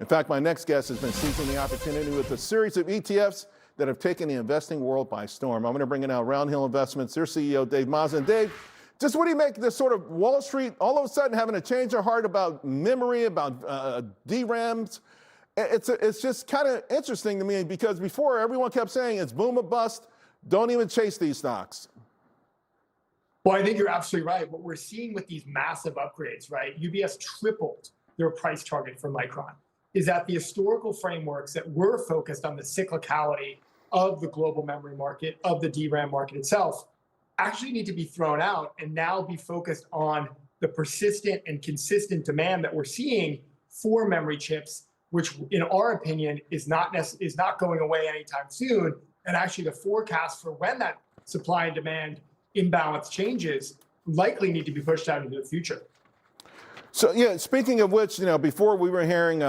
In fact, my next guest has been seizing the opportunity with a series of ETFs that have taken the investing world by storm. I'm going to bring in now Roundhill Investments, their CEO, Dave Mazza. And Dave, just what do you make this sort of Wall Street all of a sudden having to change their heart about memory, about DRAMs? It's just kind of interesting to me because before everyone kept saying it's boom or bust, don't even chase these stocks. Well, I think you're absolutely right. What we're seeing with these massive upgrades, right? UBS tripled their price target for Micron, is that the historical frameworks that were focused on the cyclicality of the global memory market, of the DRAM market itself, actually need to be thrown out and now be focused on the persistent and consistent demand that we're seeing for memory chips, which in our opinion is not going away anytime soon. And actually the forecast for when that supply and demand imbalance changes likely need to be pushed out into the future. So yeah, speaking of which, before we were hearing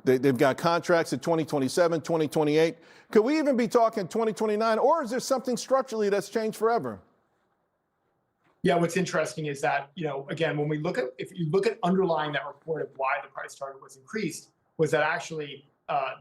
they've got contracts in 2027, 2028. Could we even be talking 2029, or is there something structurally that's changed forever? Yeah, what's interesting is that, again, when if you look at underlying that report of why the price target was increased, was that actually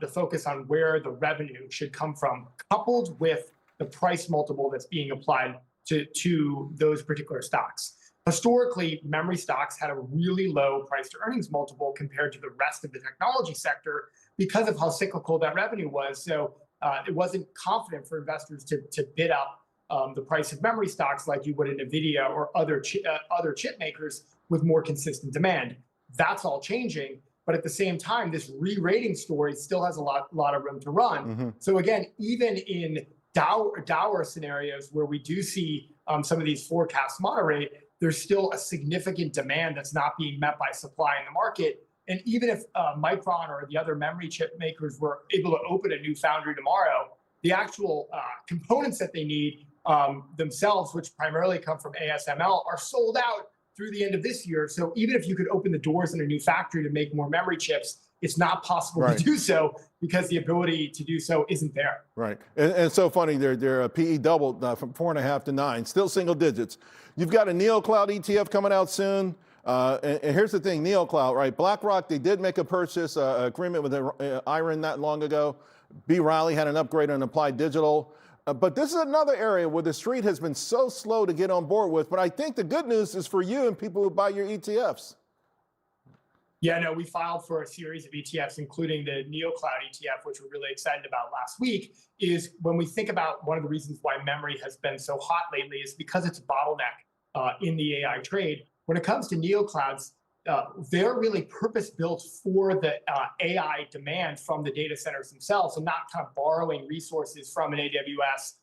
the focus on where the revenue should come from, coupled with the price multiple that's being applied to those particular stocks. Historically, memory stocks had a really low price to earnings multiple compared to the rest of the technology sector because of how cyclical that revenue was. So it wasn't confident for investors to bid up the price of memory stocks like you would in NVIDIA or other chip makers with more consistent demand. That's all changing. But at the same time, this re-rating story still has a lot of room to run. Mm-hmm. So again, even in dour scenarios where we do see some of these forecasts moderate, there's still a significant demand that's not being met by supply in the market. And even if Micron or the other memory chip makers were able to open a new foundry tomorrow, the actual components that they need themselves, which primarily come from ASML, are sold out through the end of this year. So even if you could open the doors in a new factory to make more memory chips, it's not possible to do so because the ability to do so isn't there. Right. And it's so funny, their PE doubled from 4.5 to 9, still single digits. You've got a NeoCloud ETF coming out soon. And here's the thing, NeoCloud, right? BlackRock, they did make a purchase agreement with Iron not long ago. B. Riley had an upgrade on Applied Digital. But this is another area where the street has been so slow to get on board with. But I think the good news is for you and people who buy your ETFs. Yeah, no, we filed for a series of ETFs, including the NeoCloud ETF, which we're really excited about last week. Is when we think about one of the reasons why memory has been so hot lately is because it's a bottleneck in the AI trade. When it comes to NeoClouds, they're really purpose-built for the AI demand from the data centers themselves, and not kind of borrowing resources from an AWS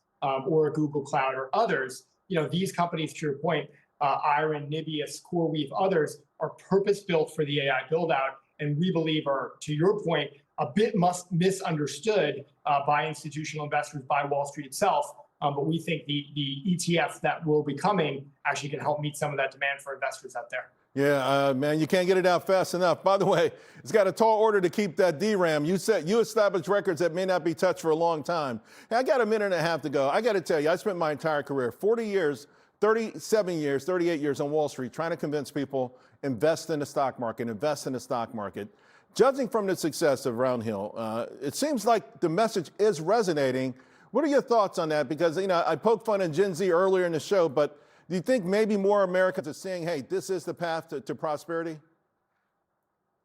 or a Google Cloud or others. These companies, to your point, Iron, Nibius, CoreWeave, others are purpose-built for the AI build-out, and we believe are, to your point, a bit misunderstood by institutional investors, by Wall Street itself. But we think the ETF that will be coming actually can help meet some of that demand for investors out there. Yeah, man, you can't get it out fast enough. By the way, it's got a tall order to keep that DRAM. You established records that may not be touched for a long time. Hey, I got a minute and a half to go. I got to tell you, I spent my entire career, 40 years, 37 years, 38 years on Wall Street, trying to convince people, invest in the stock market, invest in the stock market. Judging from the success of Roundhill, it seems like the message is resonating. What are your thoughts on that? Because, I poked fun at Gen Z earlier in the show, but do you think maybe more Americans are saying, hey, this is the path to prosperity?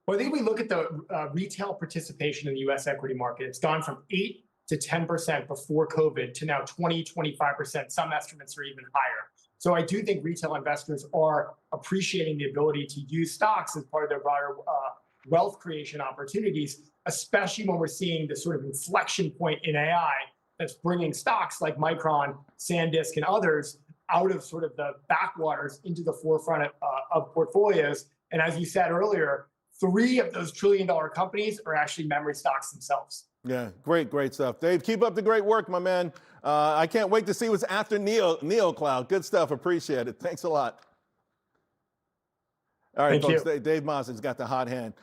Well, I think we look at the retail participation in the U.S. equity market. It's gone from 8 to 10% before COVID to now 20, 25%. Some estimates are even higher. So I do think retail investors are appreciating the ability to use stocks as part of their broader wealth creation opportunities, especially when we're seeing the sort of inflection point in AI that's bringing stocks like Micron, SanDisk, and others out of sort of the backwaters into the forefront of portfolios. And as you said earlier, 3 of those trillion-dollar companies are actually memory stocks themselves. Yeah, great stuff. Dave, keep up the great work, my man. I can't wait to see what's after NeoCloud. Good stuff. Appreciate it. Thanks a lot. All right, folks. Dave Mazza's got the hot hand.